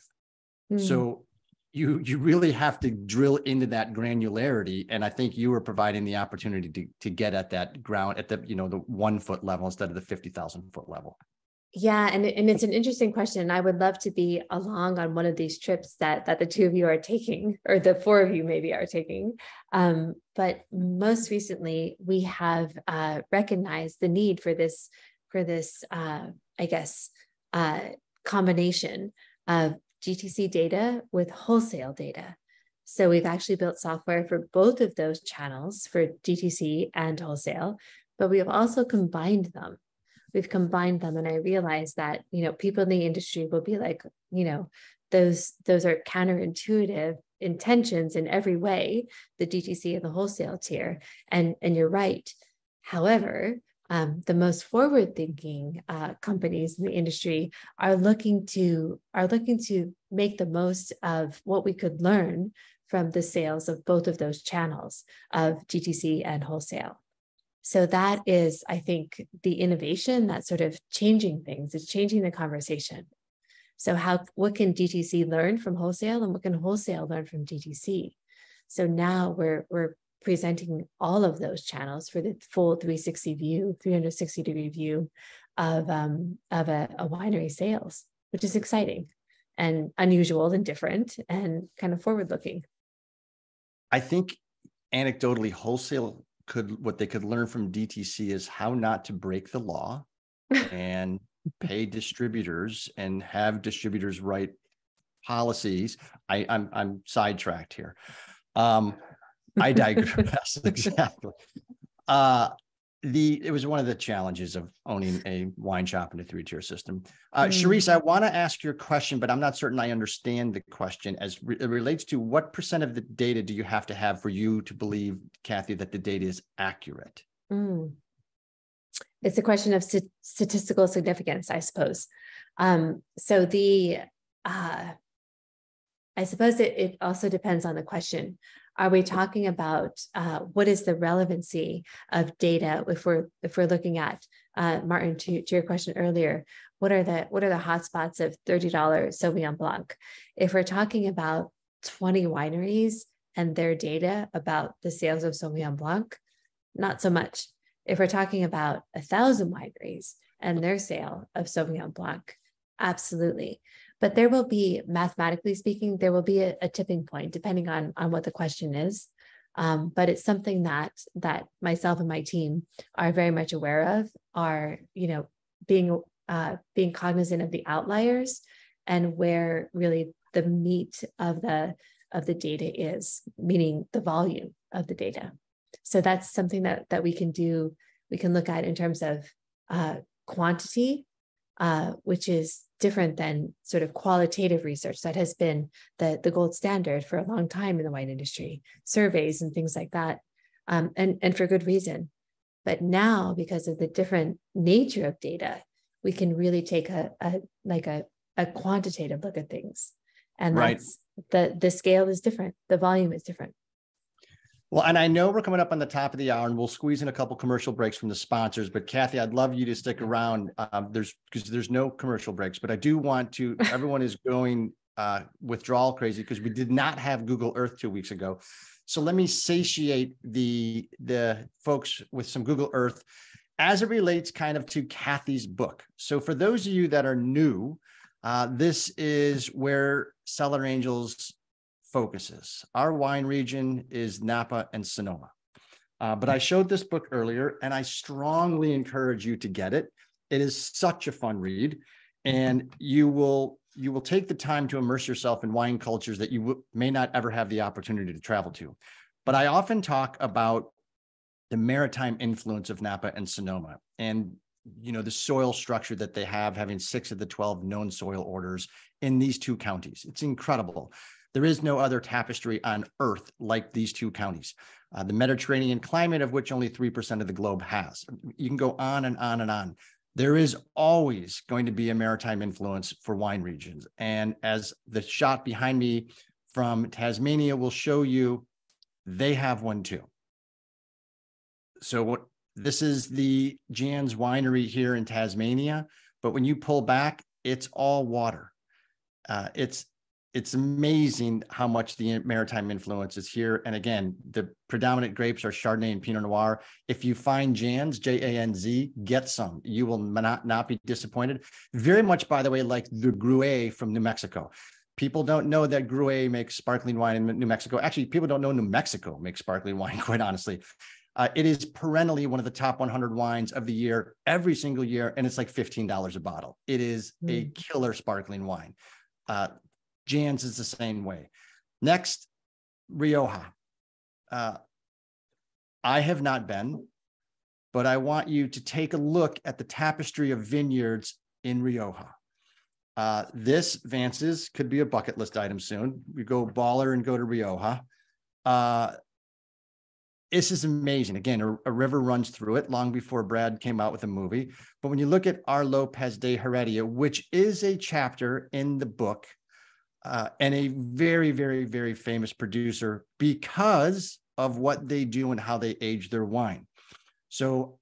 So you really have to drill into that granularity. And I think you were providing the opportunity to get at that ground, at the, the 1 foot level instead of the 50,000 foot level. Yeah. And it's an interesting question. I would love to be along on one of these trips that the two of you are taking, or the 4 of you maybe are taking. But most recently, we have recognized the need for this, I guess, combination of GTC data with wholesale data. So we've actually built software for both of those channels, for GTC and wholesale, but we have also combined them. We've combined them, and I realized that, people in the industry will be like, those are counterintuitive intentions in every way, the GTC and the wholesale tier. And you're right. However, the most forward-thinking companies in the industry are looking to make the most of what we could learn from the sales of both of those channels of GTC and wholesale. So that is, I think, the innovation that's sort of changing things. It's changing the conversation. So what can GTC learn from wholesale, and what can wholesale learn from GTC? So now we're presenting all of those channels for the full 360-degree view of a winery sales, which is exciting and unusual and different and kind of forward-looking. I think anecdotally, wholesale what they could learn from DTC is how not to break the law and pay distributors and have distributors write policies. I'm sidetracked here. I digress. Exactly. It was one of the challenges of owning a wine shop in a 3-tier system. Charisse, I want to ask your question, but I'm not certain I understand the question as it relates to what % of the data do you have to have for you to believe, Cathy, that the data is accurate? It's a question of statistical significance, I suppose. I suppose it also depends on the question. Are we talking about what is the relevancy of data if we're looking at Martin, to your question earlier, what are the hotspots of $30 Sauvignon Blanc? If we're talking about 20 wineries and their data about the sales of Sauvignon Blanc, not so much. If we're talking about 1,000 wineries and their sale of Sauvignon Blanc, absolutely. But there will be, mathematically speaking, there will be a tipping point depending on what the question is. But it's something that myself and my team are very much aware of, are, being cognizant of the outliers and where really the meat of the data is, meaning the volume of the data. So that's something that we can do. We can look at in terms of quantity, which is different than sort of qualitative research that has been the gold standard for a long time in the wine industry, surveys and things like that, and for good reason. But now, because of the different nature of data, we can really take a quantitative look at things, and that's the scale is different, the volume is different. Well, and I know we're coming up on the top of the hour, and we'll squeeze in a couple commercial breaks from the sponsors. But Cathy, I'd love you to stick around. Because there's no commercial breaks, but I do want to. Everyone is going withdrawal crazy because we did not have Google Earth 2 weeks ago. So let me satiate the folks with some Google Earth as it relates kind of to Cathy's book. So for those of you that are new, this is where Cellar Angels focuses. Our wine region is Napa and Sonoma. But I showed this book earlier, and I strongly encourage you to get it. It is such a fun read, and you will take the time to immerse yourself in wine cultures that you may not ever have the opportunity to travel to. But I often talk about the maritime influence of Napa and Sonoma, and the soil structure that they have, having 6 of the 12 known soil orders in these 2 counties. It's incredible. There is no other tapestry on earth like these 2 counties. The Mediterranean climate, of which only 3% of the globe has. You can go on and on and on. There is always going to be a maritime influence for wine regions. And as the shot behind me from Tasmania will show you, they have one too. So this is the Jan's Winery here in Tasmania, but when you pull back, it's all water. It's amazing how much the maritime influence is here. And again, the predominant grapes are Chardonnay and Pinot Noir. If you find Jan's, Janz, get some. You will not be disappointed. Very much, by the way, like the Gruet from New Mexico. People don't know that Gruet makes sparkling wine in New Mexico. Actually, people don't know New Mexico makes sparkling wine, quite honestly. It is perennially one of the top 100 wines of the year, every single year, and it's like $15 a bottle. It is a killer sparkling wine. Jan's is the same way. Next, Rioja. I have not been, but I want you to take a look at the tapestry of vineyards in Rioja. This, Vance's, could be a bucket list item soon. We go baller and go to Rioja. This is amazing. Again, a river runs through it long before Brad came out with a movie. But when you look at our Lopez de Heredia, which is a chapter in the book, and a very, very, very famous producer because of what they do and how they age their wine. So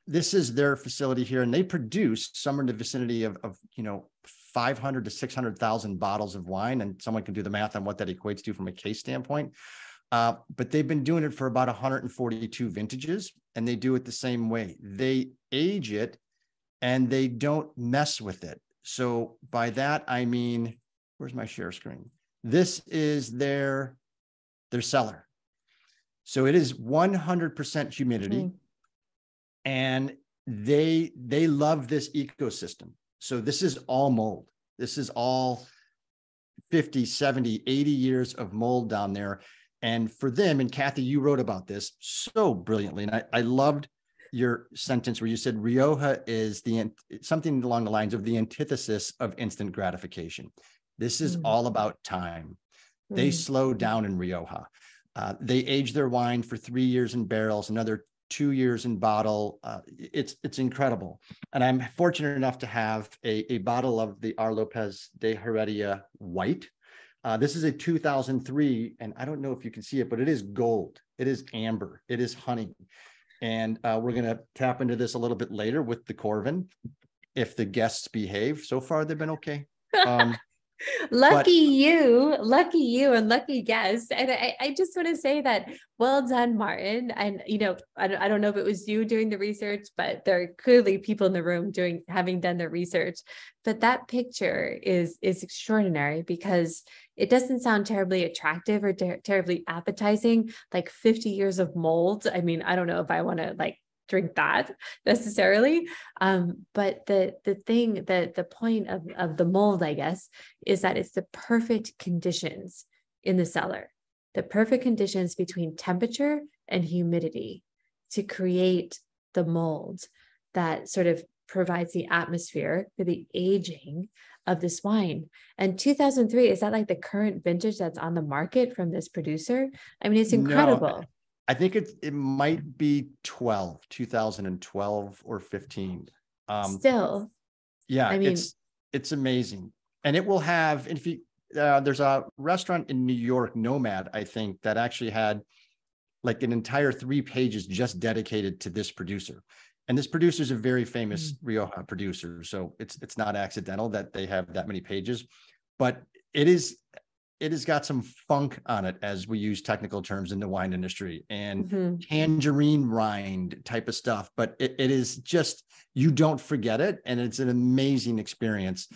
this is their facility here, and they produce somewhere in the vicinity of 500 to 600,000 bottles of wine, and someone can do the math on what that equates to from a case standpoint. But they've been doing it for about 142 vintages, and they do it the same way. They age it and they don't mess with it. So by that, I mean, where's my share screen? This is their cellar. So it is 100% humidity, and they love this ecosystem. So this is all mold. This is all 50, 70, 80 years of mold down there. And for them, and Cathy, you wrote about this so brilliantly, and I loved your sentence where you said Rioja is something along the lines of the antithesis of instant gratification. This is all about time. They slow down in Rioja. They age their wine for 3 years in barrels, another 2 years in bottle. It's incredible. And I'm fortunate enough to have a bottle of the Our Lopez de Heredia White. This is a 2003, and I don't know if you can see it, but it is gold. It is amber. It is honey. And we're going to tap into this a little bit later with the Corvin, if the guests behave. So far, they've been okay. Lucky you, and lucky guests. And I just want to say that, well done, Martin. And, I don't know if it was you doing the research, but there are clearly people in the room having done their research. But that picture is extraordinary because it doesn't sound terribly attractive or terribly appetizing, like 50 years of mold. I mean, I don't know if I want to drink that necessarily. But the point of the mold, I guess, is that it's the perfect conditions in the cellar, the perfect conditions between temperature and humidity to create the mold that sort of provides the atmosphere for the aging of this wine. And 2003, is that like the current vintage that's on the market from this producer? I mean, it's incredible. No. I think it might be 2012 or 15. Still, yeah, I mean, it's amazing. And it will have, if you, there's a restaurant in New York, Nomad, I think, that actually had like an entire 3 pages just dedicated to this producer. And this producer is a very famous Rioja producer. So it's not accidental that they have that many pages, but it has got some funk on it, as we use technical terms in the wine industry, and tangerine rind type of stuff. But it is just, you don't forget it. And it's an amazing experience.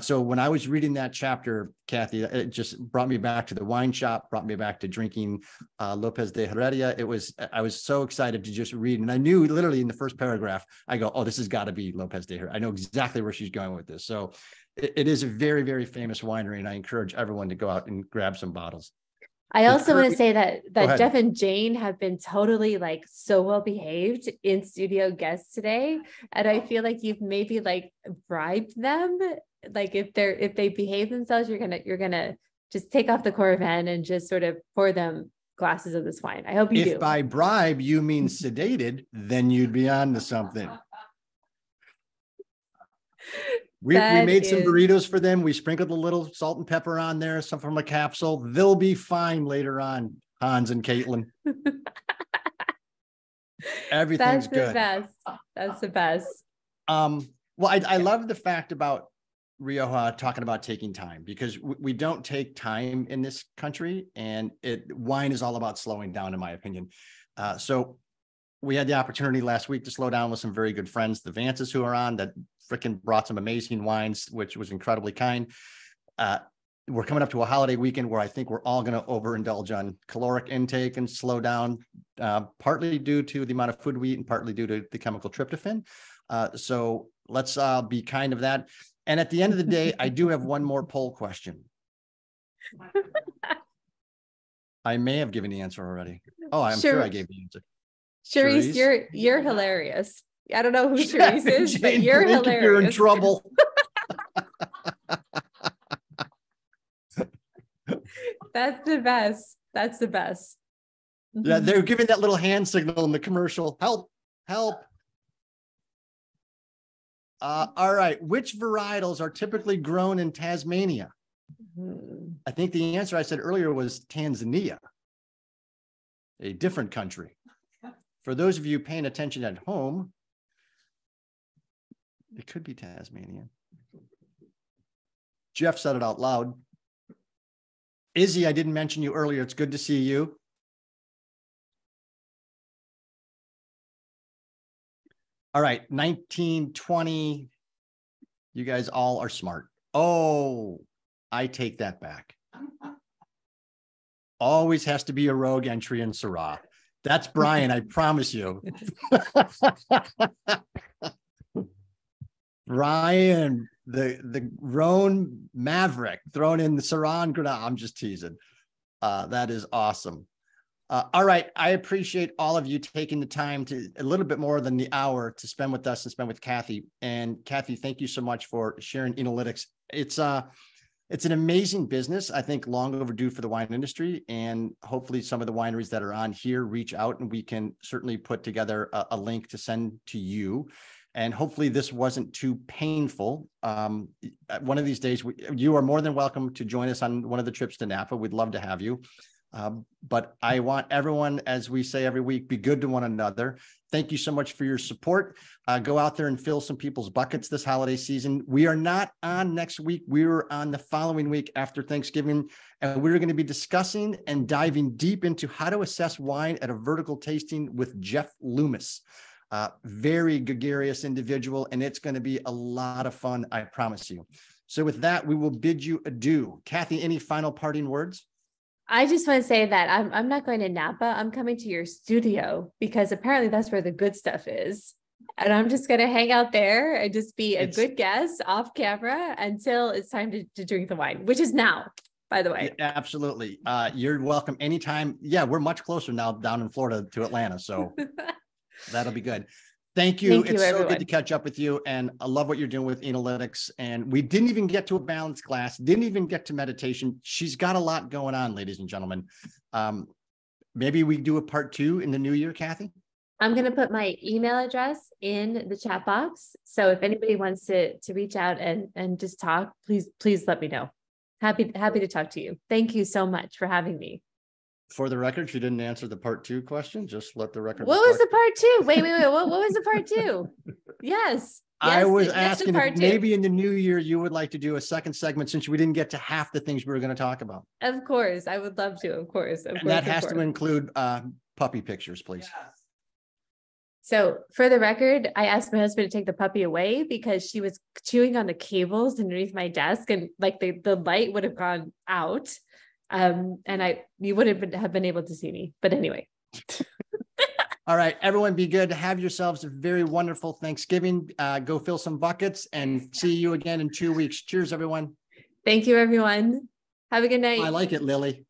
So when I was reading that chapter, Cathy, it just brought me back to the wine shop, brought me back to drinking Lopez de Heredia. I was so excited to just read. And I knew literally in the first paragraph, I go, oh, this has got to be Lopez de Heredia. I know exactly where she's going with this. So it is a very, very famous winery, and I encourage everyone to go out and grab some bottles. I also want to say that Jeff and Jane have been totally so well behaved in studio guests today. And I feel like you've maybe bribed them. If they behave themselves, you're gonna just take off the Corvin and just sort of pour them glasses of this wine. I hope you do. If by bribe you mean sedated, then you'd be on to something. We made some burritos for them. We sprinkled a little salt and pepper on there, some from a capsule. They'll be fine later on, Hans and Caitlin. Everything's good. That's the best. Well, I love the fact about Rioja talking about taking time, because we don't take time in this country, and wine is all about slowing down, in my opinion. So we had the opportunity last week to slow down with some very good friends, the Vances, who are on, that freaking brought some amazing wines, which was incredibly kind. we're coming up to a holiday weekend where I think we're all going to overindulge on caloric intake and slow down, partly due to the amount of food we eat and partly due to the chemical tryptophan. So let's be kind of that. And at the end of the day, I do have one more poll question. I may have given the answer already. Oh, I'm sure I gave the answer. Charisse, you're hilarious. I don't know who Charisse is, Jane, but you're hilarious. You're in trouble. That's the best. That's the best. Yeah, they're giving that little hand signal in the commercial. Help, help. All right. Which varietals are typically grown in Tasmania? I think the answer I said earlier was Tanzania, a different country. For those of you paying attention at home, it could be Tasmania. Jeff said it out loud. Izzy, I didn't mention you earlier. It's good to see you. All right, 1920. You guys all are smart. Oh, I take that back. Always has to be a rogue entry in Syrah. That's Brian, I promise you. Brian, the Rhone Maverick thrown in the Syrah and Grenache. I'm just teasing. That is awesome. All right. I appreciate all of you taking the time to a little bit more than the hour to spend with us and spend with Cathy. And Cathy, thank you so much for sharing Enolytics. It's an amazing business, I think long overdue for the wine industry. And hopefully some of the wineries that are on here reach out and we can certainly put together a link to send to you. And hopefully this wasn't too painful. One of these days, you are more than welcome to join us on one of the trips to Napa. We'd love to have you. But I want everyone, as we say every week, be good to one another. Thank you so much for your support. Go out there and fill some people's buckets this holiday season. We are not on next week. We are on the following week after Thanksgiving, and we're going to be discussing and diving deep into how to assess wine at a vertical tasting with Jeff Loomis. Very gregarious individual, and it's going to be a lot of fun, I promise you. So with that, we will bid you adieu. Cathy, any final parting words? I just want to say that I'm not going to Napa. I'm coming to your studio because apparently that's where the good stuff is. And I'm just going to hang out there and just be a good guest off camera until it's time to drink the wine, which is now, by the way. Yeah, absolutely. You're welcome anytime. Yeah, we're much closer now down in Florida to Atlanta. So that'll be good. Thank you. It's so good to catch up with you. And I love what you're doing with Enolytics. And we didn't even get to a balance class, didn't even get to meditation. She's got a lot going on, ladies and gentlemen. Maybe we do a part 2 in the new year, Cathy? I'm going to put my email address in the chat box. So if anybody wants to reach out and just talk, please let me know. Happy to talk to you. Thank you so much for having me. For the record, she didn't answer the part 2 question. Just let the record. What was the part 2? Wait. What was the part 2? Yes. I was asking if maybe in the new year you would like to do a second segment since we didn't get to half the things we were going to talk about. Of course. I would love to. Of course. And that has to include puppy pictures, please. Yes. So for the record, I asked my husband to take the puppy away because she was chewing on the cables underneath my desk and like the light would have gone out. And you wouldn't have been able to see me, but anyway. All right, everyone, be good. Have yourselves a very wonderful Thanksgiving. Go fill some buckets and see you again in 2 weeks. Cheers, everyone. Thank you, everyone. Have a good night. I like it, Lily.